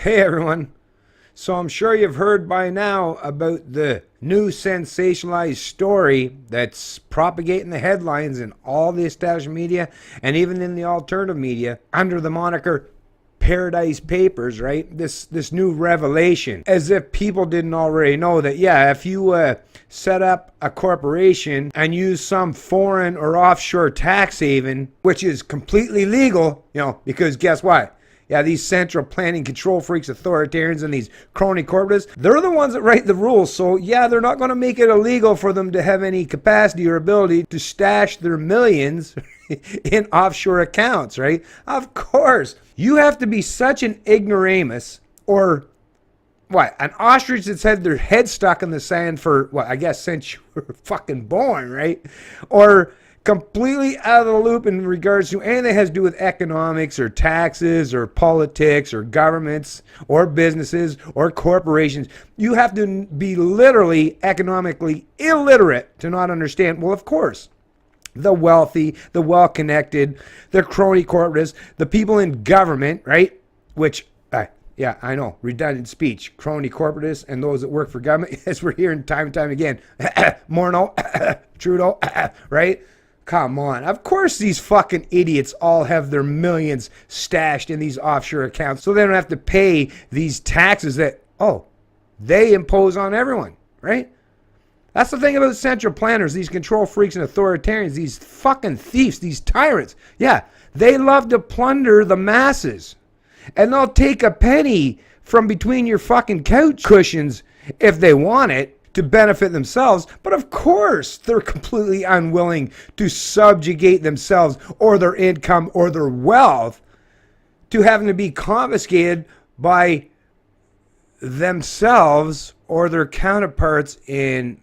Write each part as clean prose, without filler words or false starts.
Hey everyone. So I'm sure you've heard by now about the new sensationalized story that's propagating the headlines in all the established media and even in the alternative media under the moniker Paradise Papers, right? This new revelation, as if people didn't already know that, yeah, if you set up a corporation and use some foreign or offshore tax haven, which is completely legal, because guess what? Yeah, these central planning control freaks, authoritarians, and these crony corporatists, they're the ones that write the rules. So, yeah, they're not going to make it illegal for them to have any capacity or ability to stash their millions in offshore accounts, right? Of course. You have to be such an ignoramus, or what, an ostrich that's had their head stuck in the sand for, I guess since you were fucking born, right? Or completely out of the loop in regards to anything that has to do with economics or taxes or politics or governments or businesses or corporations. You have to be literally economically illiterate to not understand. Well, of course, the wealthy, the well-connected, the crony corporatists, the people in government, right? Which, yeah, I know, redundant speech. Crony corporatists and those that work for government, as we're hearing time and time again. Morneau, Trudeau, right? Come on. Of course these fucking idiots all have their millions stashed in these offshore accounts so they don't have to pay these taxes that, they impose on everyone, right? That's the thing about central planners, these control freaks and authoritarians, these fucking thieves, these tyrants. Yeah, they love to plunder the masses. And they'll take a penny from between your fucking couch cushions if they want it, to benefit themselves, but of course they're completely unwilling to subjugate themselves or their income or their wealth to having to be confiscated by themselves or their counterparts in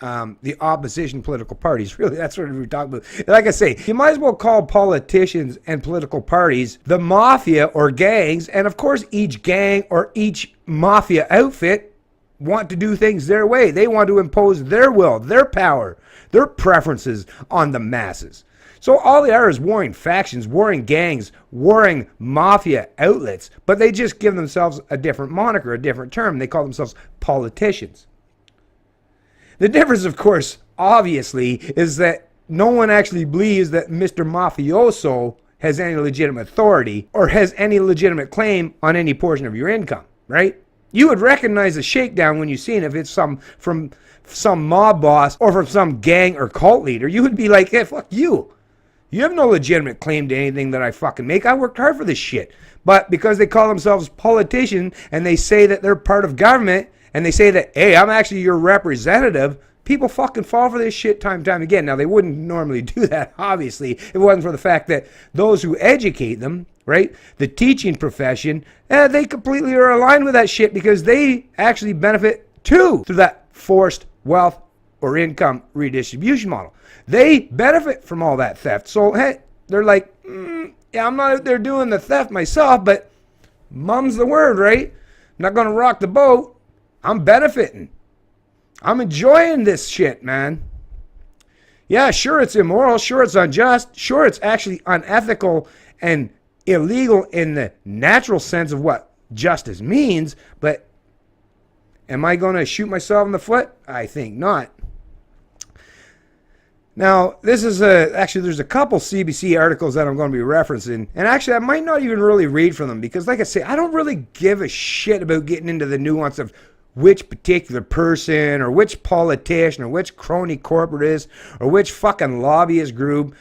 the opposition political parties. Really, that's what we're talking about. Like I say, you might as well call politicians and political parties the mafia or gangs, and of course each gang or each mafia outfit want to do things their way. They want to impose their will, their power, their preferences on the masses. So all they are is warring factions, warring gangs, warring mafia outlets, but they just give themselves a different moniker, a different term. They call themselves politicians. The difference, of course, obviously, is that no one actually believes that Mr. Mafioso has any legitimate authority or has any legitimate claim on any portion of your income, right? You would recognize a shakedown when you see it if it's from some mob boss or from some gang or cult leader. You would be like, hey, fuck you. You have no legitimate claim to anything that I fucking make. I worked hard for this shit. But because they call themselves politicians and they say that they're part of government and they say that, hey, I'm actually your representative, people fucking fall for this shit time and time again. Now, they wouldn't normally do that, obviously, if it wasn't for the fact that those who educate them, right, the teaching profession, they completely are aligned with that shit because they actually benefit too through that forced wealth or income redistribution model. They benefit from all that theft. So, hey, they're like, yeah, I'm not out there doing the theft myself, but mum's the word, right? I'm not going to rock the boat. I'm benefiting. I'm enjoying this shit, man. Yeah, sure, it's immoral. Sure, it's unjust. Sure, it's actually unethical and illegal in the natural sense of what justice means, but am I going to shoot myself in the foot? I think not. Now, this is actually, there's a couple CBC articles that I'm going to be referencing, and actually I might not even really read from them because, like I say, I don't really give a shit about getting into the nuance of which particular person or which politician or which crony corporatist or which fucking lobbyist group.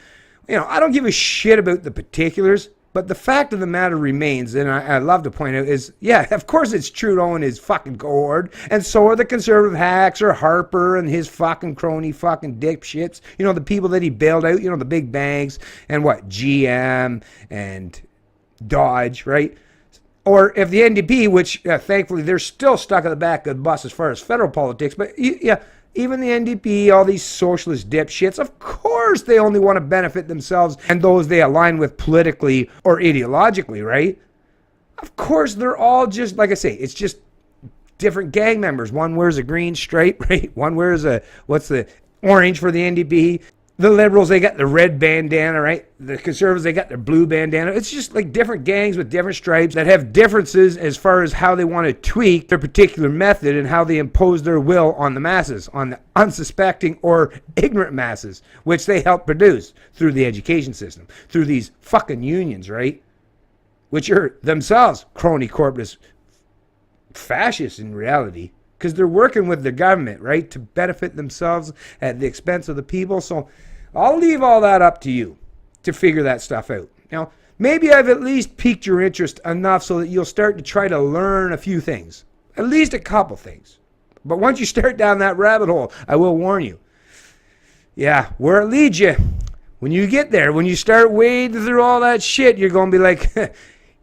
I don't give a shit about the particulars. But the fact of the matter remains, and I love to point out, is, yeah, of course it's Trudeau and his fucking cohort, and so are the conservative hacks or Harper and his fucking crony fucking dipshits. The people that he bailed out, the big banks and GM and Dodge, right? Or if the NDP, which thankfully they're still stuck at the back of the bus as far as federal politics, but yeah, even the NDP, all these socialist dipshits, of course they only want to benefit themselves and those they align with politically or ideologically, right? Of course they're all just, like I say, it's just different gang members. One wears a green stripe, right? One wears what's the orange for the NDP. The liberals, they got the red bandana, right? The conservatives, they got their blue bandana. It's just like different gangs with different stripes that have differences as far as how they want to tweak their particular method and how they impose their will on the masses, on the unsuspecting or ignorant masses, which they help produce through the education system, through these fucking unions, right? Which are themselves crony corporate fascists in reality, because they're working with the government, right, to benefit themselves at the expense of the people. So I'll leave all that up to you to figure that stuff out. Now, maybe I've at least piqued your interest enough so that you'll start to try to learn a few things, at least a couple things. But once you start down that rabbit hole, I will warn you. Yeah, where it leads you, when you get there, when you start wading through all that shit, you're going to be like,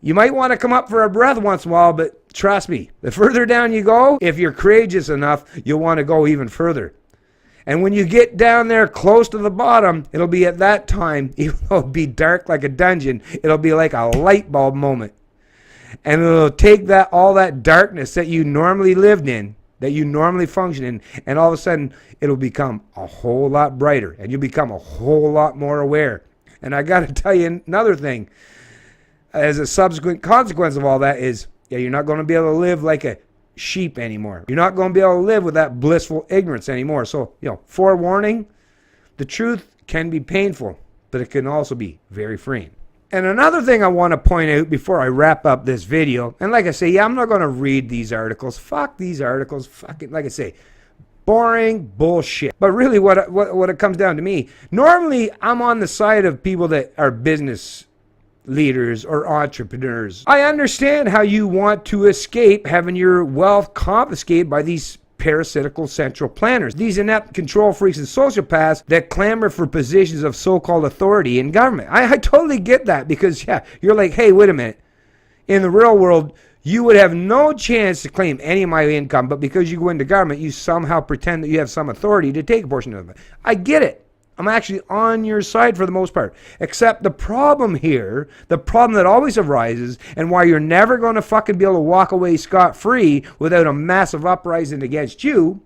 you might want to come up for a breath once in a while, but trust me, the further down you go, if you're courageous enough, you'll want to go even further. And when you get down there close to the bottom, it'll be at that time, even though it'll be dark like a dungeon, it'll be like a light bulb moment. And it'll take that all that darkness that you normally lived in, that you normally function in, and all of a sudden, it'll become a whole lot brighter, and you'll become a whole lot more aware. And I got to tell you another thing, as a subsequent consequence of all that is, yeah, you're not going to be able to live like a sheep anymore. You're not going to be able to live with that blissful ignorance anymore. So, forewarning, the truth can be painful, but it can also be very freeing. And another thing I want to point out before I wrap up this video, and like I say, yeah, I'm not going to read these articles. Fuck these articles. Fuck it. Like I say, boring bullshit. But really what it comes down to me, normally I'm on the side of people that are business leaders or entrepreneurs. I understand how you want to escape having your wealth confiscated by these parasitical central planners, these inept control freaks and sociopaths that clamor for positions of so-called authority in government. I totally get that, because you're like, hey, wait a minute. In the real world, you would have no chance to claim any of my income, but because you go into government, you somehow pretend that you have some authority to take a portion of it. I get it. I'm actually on your side for the most part. Except the problem here, the problem that always arises, and why you're never going to fucking be able to walk away scot-free without a massive uprising against you,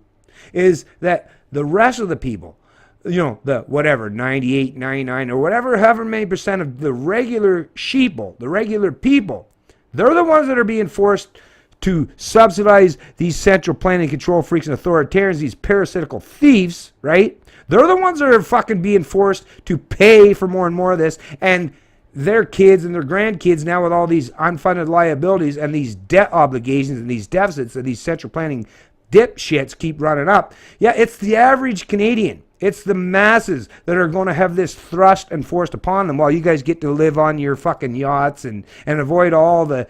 is that the rest of the people, the whatever, 98, 99, or whatever, however many percent of the regular sheeple, the regular people, they're the ones that are being forced to subsidize these central planning control freaks and authoritarians, these parasitical thieves, right? They're the ones that are fucking being forced to pay for more and more of this, and their kids and their grandkids now with all these unfunded liabilities and these debt obligations and these deficits that these central planning dipshits keep running up. Yeah, it's the average Canadian. It's the masses that are going to have this thrust and forced upon them while you guys get to live on your fucking yachts and avoid all the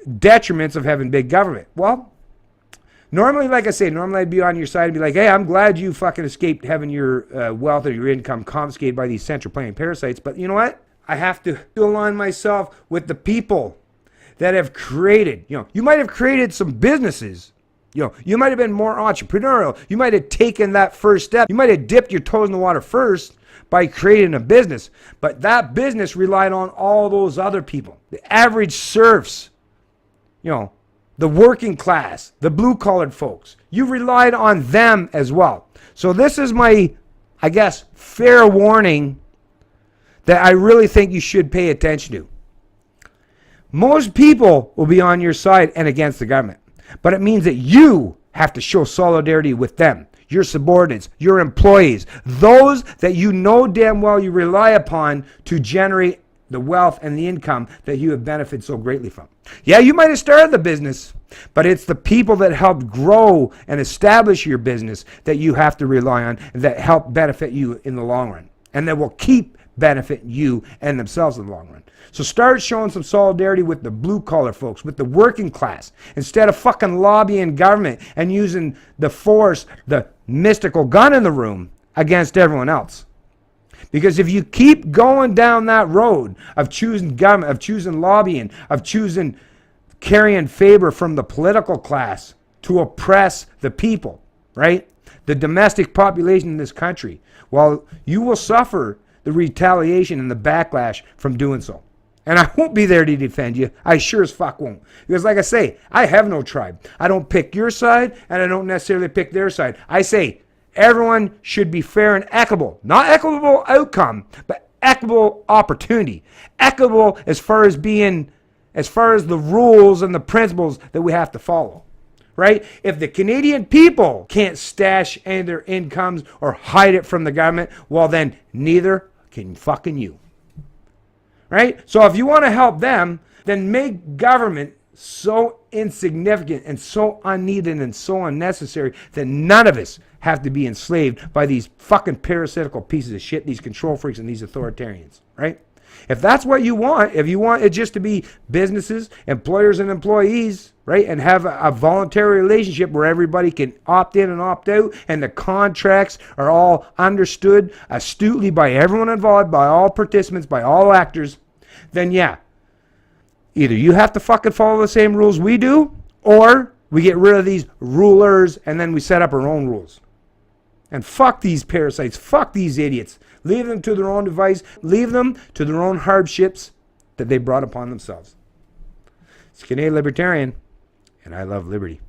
detriments of having big government. Well, normally, like I say, I'd be on your side and be like, hey, I'm glad you fucking escaped having your wealth or your income confiscated by these central planning parasites. But you know what? I have to align myself with the people that have created, you might have created some businesses. You might have been more entrepreneurial. You might have taken that first step. You might have dipped your toes in the water first by creating a business. But that business relied on all those other people, the average serfs, the working class, the blue-collared folks. You relied on them as well. So this is my, I guess, fair warning that I really think you should pay attention to. Most people will be on your side and against the government, but it means that you have to show solidarity with them, your subordinates, your employees, those that you know damn well you rely upon to generate the wealth and the income that you have benefited so greatly from. Yeah, you might have started the business, but it's the people that helped grow and establish your business that you have to rely on, that help benefit you in the long run, and that will keep benefiting you and themselves in the long run. So start showing some solidarity with the blue-collar folks, with the working class, instead of fucking lobbying government and using the force, the mystical gun in the room against everyone else. Because if you keep going down that road of choosing government, of choosing lobbying, of choosing carrying favor from the political class to oppress the people, right? The domestic population in this country, well, you will suffer the retaliation and the backlash from doing so. And I won't be there to defend you. I sure as fuck won't. Because like I say, I have no tribe. I don't pick your side, and I don't necessarily pick their side. I say, Everyone should be fair and equitable. Not equitable outcome, but equitable opportunity. Equitable as far as the rules and the principles that we have to follow. Right? If the Canadian people can't stash any of their incomes or hide it from the government, well then neither can fucking you. Right? So if you want to help them, then make government so insignificant and so unneeded and so unnecessary that none of us have to be enslaved by these fucking parasitical pieces of shit, these control freaks and these authoritarians. Right? If that's what you want, if you want it just to be businesses, employers and employees, right, and have a voluntary relationship where everybody can opt in and opt out and the contracts are all understood astutely by everyone involved, by all participants, by all actors, then yeah, either you have to fucking follow the same rules we do, or we get rid of these rulers and then we set up our own rules. And fuck these parasites, fuck these idiots. Leave them to their own device. Leave them to their own hardships that they brought upon themselves. It's Canadian Libertarian, and I love liberty.